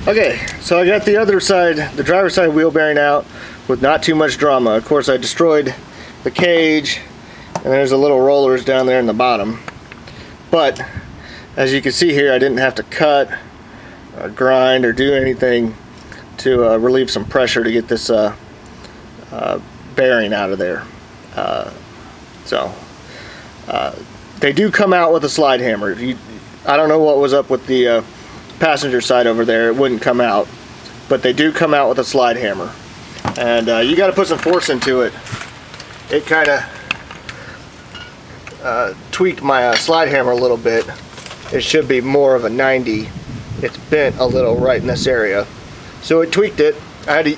Okay, so I got the other side, the driver's side wheel bearing out with not too much drama. Of course, I destroyed the cage, and there's the little rollers down there in the bottom. But as you can see here, I didn't have to cut, grind, or do anything to relieve some pressure to get this bearing out of there. They do come out with a slide hammer. I don't know what was up with the passenger side over there. It wouldn't come out, but they do come out with a slide hammer, and you got to put some force into it. It kind of tweaked my slide hammer a little bit. It should be more of a 90. It's bent a little right in this area, so it tweaked it. I had to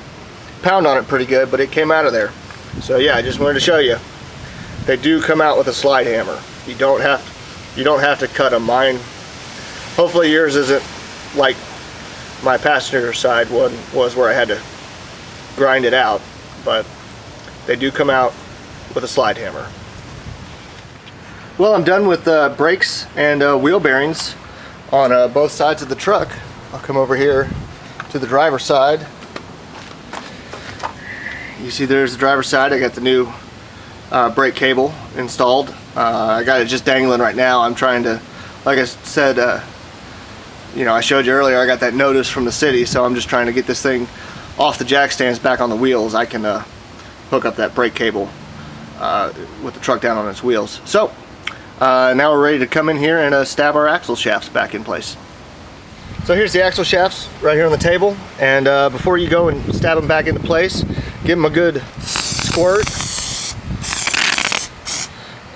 pound on it pretty good, but it came out of there. So yeah, I just wanted to show you. They do come out with a slide hammer. You don't have to cut them. Mine, hopefully yours isn't like my passenger side one was, where I had to grind it out, but they do come out with a slide hammer. Well, I'm done with brakes and wheel bearings on both sides of the truck. I'll come over here to the driver's side. You see there's the driver's side. I got the new brake cable installed. I got it just dangling right now. I'm trying to, like I said, you know, I showed you earlier, I got that notice from the city, so I'm just trying to get this thing off the jack stands back on the wheels. I can hook up that brake cable with the truck down on its wheels. So now we're ready to come in here and stab our axle shafts back in place. So here's the axle shafts right here on the table, and before you go and stab them back into place, give them a good squirt.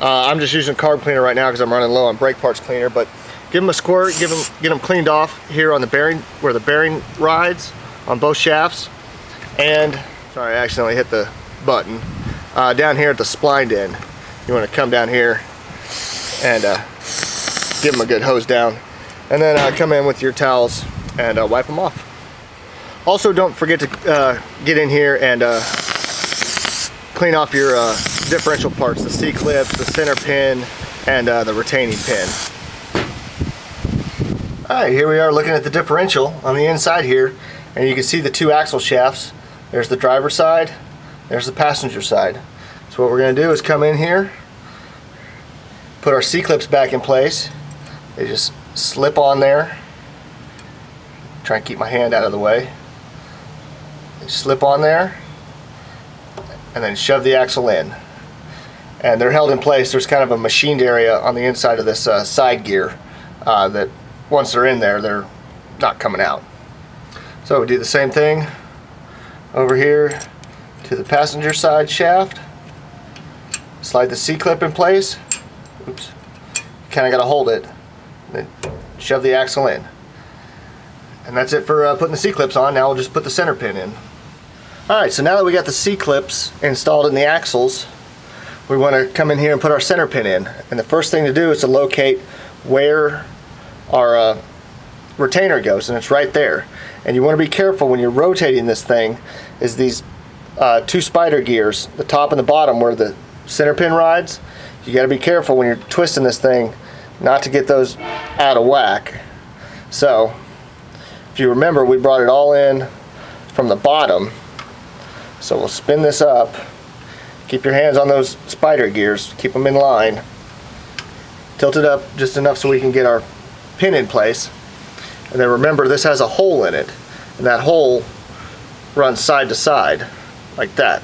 I'm just using carb cleaner right now because I'm running low on brake parts cleaner, but give them a squirt, get them cleaned off here on the bearing, where the bearing rides on both shafts, and sorry, I accidentally hit the button. Down here at the splined end, you want to come down here and give them a good hose down, and then come in with your towels and wipe them off. Also, don't forget to get in here and clean off your differential parts, the C-clips, the center pin, and the retaining pin. Alright, here we are looking at the differential on the inside here, and you can see the two axle shafts. There's the driver's side, there's the passenger side. So what we're going to do is come in here, put our C-clips back in place. They just slip on there. Try and keep my hand out of the way. They slip on there, and then shove the axle in. And they're held in place. There's kind of a machined area on the inside of this side gear that once they're in there, they're not coming out. So we do the same thing over here to the passenger side shaft. Slide the C-clip in place. Oops. Kind of got to hold it. Then shove the axle in. And that's it for putting the C-clips on. Now we'll just put the center pin in. Alright, so now that we got the C-clips installed in the axles, we want to come in here and put our center pin in. And the first thing to do is to locate where our retainer goes, and it's right there. And you want to be careful when you're rotating this thing, is these two spider gears, the top and the bottom where the center pin rides. You got to be careful when you're twisting this thing not to get those out of whack. So if you remember, we brought it all in from the bottom, so we'll spin this up. Keep your hands on those spider gears, keep them in line. Tilt it up just enough so we can get our pin in place. And then remember, this has a hole in it, and that hole runs side to side like that.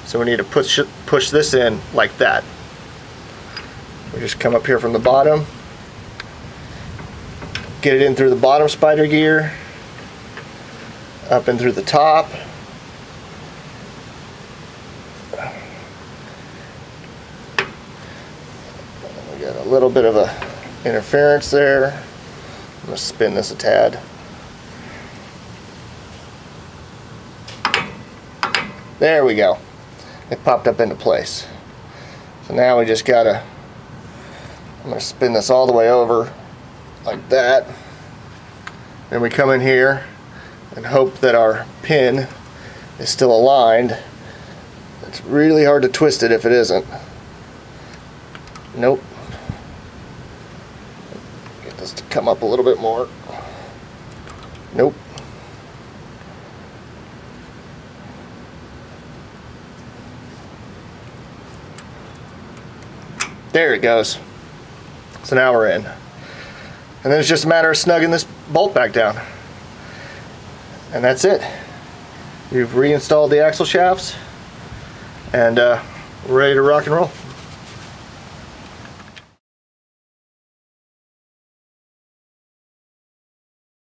So we need to push this in like that. We just come up here from the bottom, get it in through the bottom spider gear, up and through the top. We got a little bit of a interference there. I'm going to spin this a tad. There we go. It popped up into place. So now we just gotta, I'm going to spin this all the way over like that. Then we come in here and hope that our pin is still aligned. It's really hard to twist it if it isn't. Nope. Get this to come up a little bit more. Nope. There it goes. So now we're in. And then it's just a matter of snugging this bolt back down. And that's it. You've reinstalled the axle shafts, and we're ready to rock and roll.